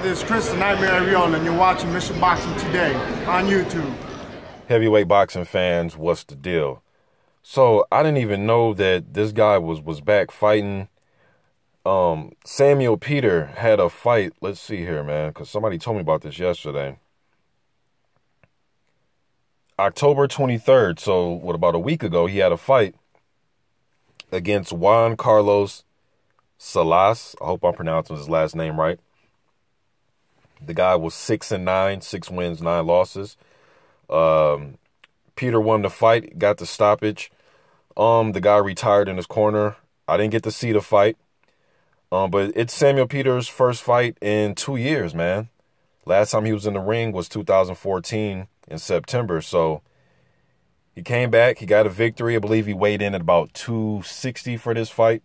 this is Chris the Nightmare Ariola, and you're watching Mission Boxing Today on YouTube. Heavyweight boxing fans, what's the deal? So I didn't even know that this guy was back fighting. Samuel Peter had a fight. Let's see here, man, because somebody told me about this yesterday. October 23rd, so what, about a week ago, he had a fight against Juan Carlos Salas. I hope I'm pronouncing his last name right. The guy was 6-9, 6 wins, 9 losses. Peter won the fight, got the stoppage. The guy retired in his corner. I didn't get to see the fight. But it's Samuel Peter's first fight in 2 years, man. Last time he was in the ring was 2014 in September. So he came back. He got a victory. I believe he weighed in at about 260 for this fight.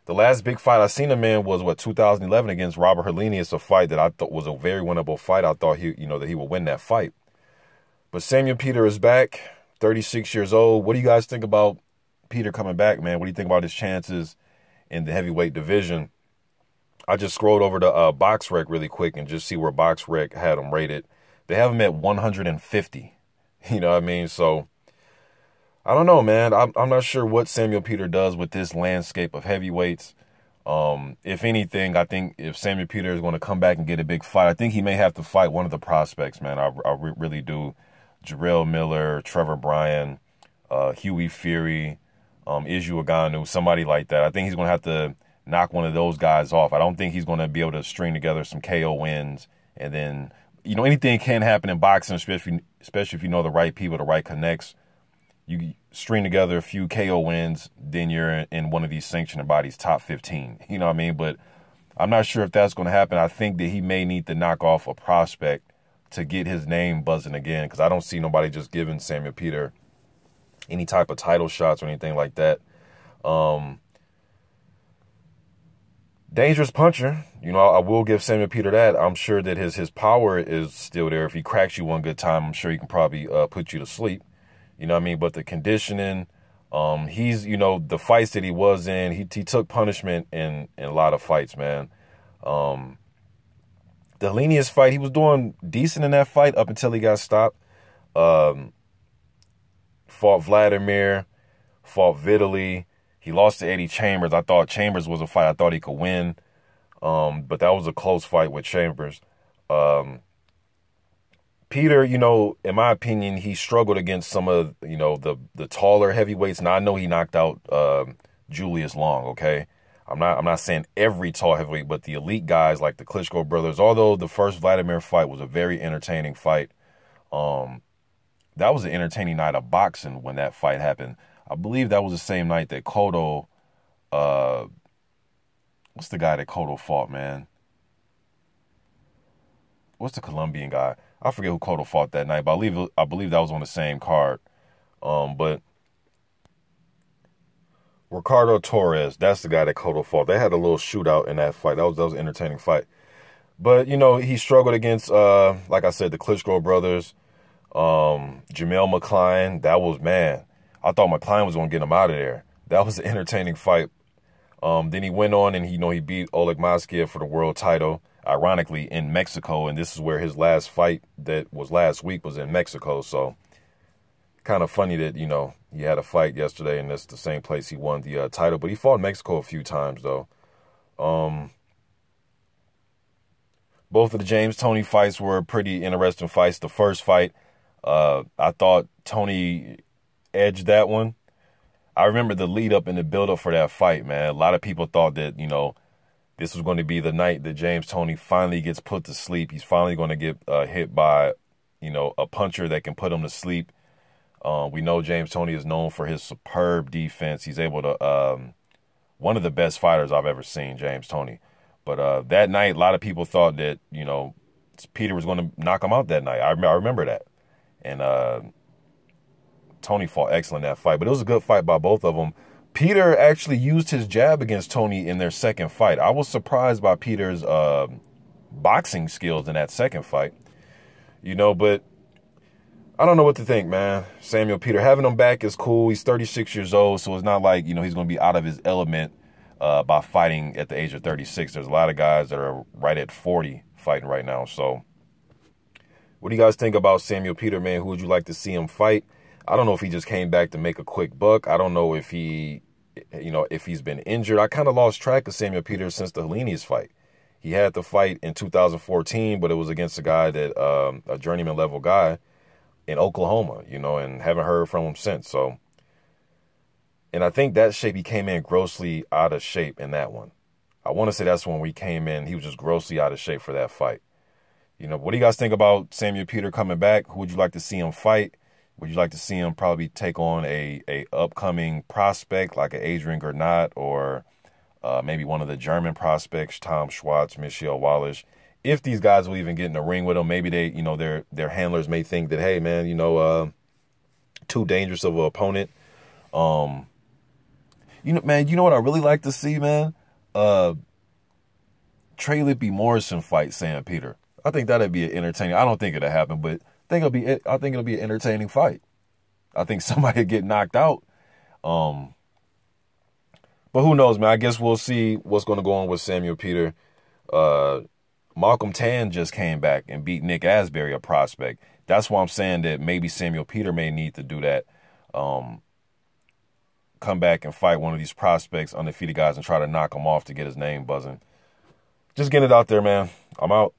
The last big fight I seen him in was, 2011 against Robert Helenius, a fight that I thought was a very winnable fight. I thought that he would win that fight. But Samuel Peter is back, 36 years old. What do you guys think about Peter coming back, man? What do you think about his chances in the heavyweight division? I just scrolled over to BoxRec really quick and just see where BoxRec had him rated. They have him at 150. You know what I mean? So I don't know, man. I'm not sure what Samuel Peter does with this landscape of heavyweights. If anything, I think if Samuel Peter is going to come back and get a big fight, I think he may have to fight one of the prospects, man. I really do. Jarrell Miller, Trevor Bryan, Hughie Fury, Iju Aganu, somebody like that. I think he's going to have to knock one of those guys off. I don't think he's going to be able to string together some KO wins. And then, anything can happen in boxing, especially if you know the right people, the right connects. You string together a few KO wins, then you're in one of these sanctioned bodies' top 15. You know what I mean? But I'm not sure if that's going to happen. I think that he may need to knock off a prospect to get his name buzzing again, because I don't see nobody just giving Samuel Peter any type of title shots or anything like that. Dangerous puncher. I will give Samuel Peter that. I'm sure that his power is still there. If he cracks you one good time, I'm sure he can probably put you to sleep. You know what I mean? But the conditioning, he's, the fights that he was in, he took punishment in a lot of fights, man. The Helenius fight, he was doing decent in that fight up until he got stopped. Fought Vladimir, fought Vitali. He lost to Eddie Chambers. I thought Chambers was a fight I thought he could win. But that was a close fight with Chambers. Peter, in my opinion, he struggled against some of, the taller heavyweights. Now, I know he knocked out Julius Long, okay? I'm not saying every tall heavyweight, but the elite guys like the Klitschko brothers, although the first Vladimir fight was a very entertaining fight. That was an entertaining night of boxing when that fight happened. I believe that was the same night that Cotto, what's the guy that Cotto fought, man? What's the Colombian guy? I forget who Cotto fought that night, but I believe that was on the same card. But Ricardo Torres, that's the guy that Cotto fought. They had a little shootout in that fight. That was an entertaining fight. But, he struggled against, like I said, the Klitschko brothers, Jamel McCline. That was, man, I thought McCline was going to get him out of there. That was an entertaining fight. Then he went on and he beat Oleg Maskiev for the world title, ironically in Mexico. And this is where his last fight that was last week was in Mexico. So kind of funny that, he had a fight yesterday and that's the same place he won the title. But he fought in Mexico a few times, though. Both of the James Toney fights were pretty interesting fights. The first fight, I thought Toney edged that one. I remember the lead up and the build up for that fight, man. A lot of people thought that, this was going to be the night that James Toney finally gets put to sleep. He's finally going to get hit by, a puncher that can put him to sleep. We know James Toney is known for his superb defense. He's able to, one of the best fighters I've ever seen, James Toney. But that night, a lot of people thought that, Peter was going to knock him out that night. I remember that. And Toney fought excellent in that fight. But it was a good fight by both of them. Peter actually used his jab against Toney in their second fight. I was surprised by Peter's boxing skills in that second fight. But I don't know what to think, man. Samuel Peter, having him back is cool. He's 36 years old, so it's not like, he's going to be out of his element. by fighting at the age of 36. There's a lot of guys that are right at 40 fighting right now. So what do you guys think about Samuel Peter, man? Who would you like to see him fight? I don't know if he just came back to make a quick buck. I don't know if he, if he's been injured. I kind of lost track of Samuel Peter since the Helenius fight. He had the fight in 2014, but it was against a guy that, a journeyman level guy in Oklahoma, and haven't heard from him since. So, and I think that shape, he came in grossly out of shape in that one. I want to say that's when we came in. He was just grossly out of shape for that fight. What do you guys think about Samuel Peter coming back? Who would you like to see him fight? Would you like to see him probably take on a upcoming prospect like an Adrian Gernot, or maybe one of the German prospects, Tom Schwartz, Michelle Wallace? If these guys will even get in the ring with him, maybe they, their handlers may think that, hey, man, too dangerous of an opponent. Man, you know what I really like to see, man? Trey Lippy Morrison fight Sam Peter. I think that'd be an entertaining. I don't think it'll happen, but I think it'll be an entertaining fight. I think somebody will get knocked out. But who knows, man? I guess we'll see what's going to go on with Samuel Peter. Malcolm Tan just came back and beat Nick Asbury, a prospect. That's why I'm saying that maybe Samuel Peter may need to do that. Come back and fight one of these prospects, undefeated guys, and try to knock him off to get his name buzzing. Just getting it out there, man. I'm out.